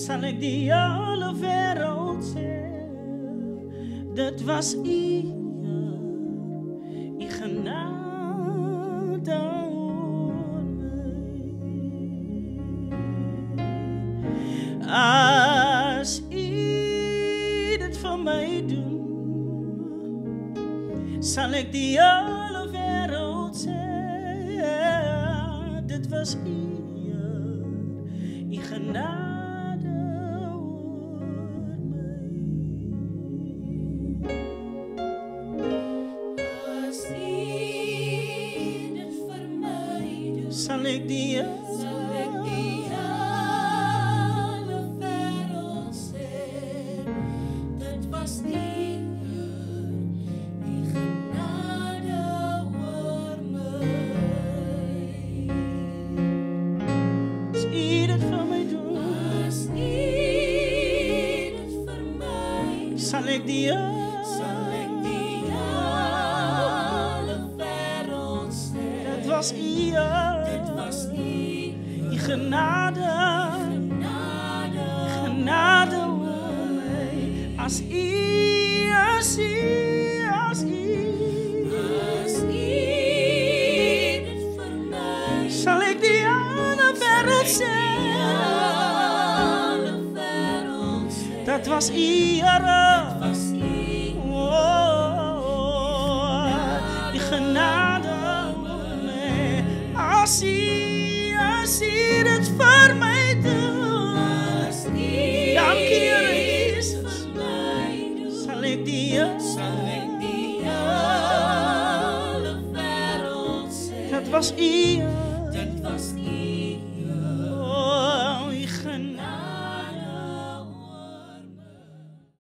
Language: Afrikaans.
Zal ik die hele wereld zeggen, dat was hier, genade oor my. As u dit vir my doen, sal ek die hele wereld sê, dit was hier, genade oor my. As u dit vir my doen, Sal ek die die hele wêreld sê, dit was die genade oor my. as u dit vir my doen, As u dit vir my doen, sal ek die sal ek die hele wêreld sê, dit was u, dit was die genade, genade oor my. As u dit vir my sal ek die hele wêreld sê, hele wêreld sê, dat was u, Here. was u Die genade oor my. As u dit vir my doen, as u dankie Here Jesus, vir my doen, sal ek die sal ek die hele wêreld sê, dat was u,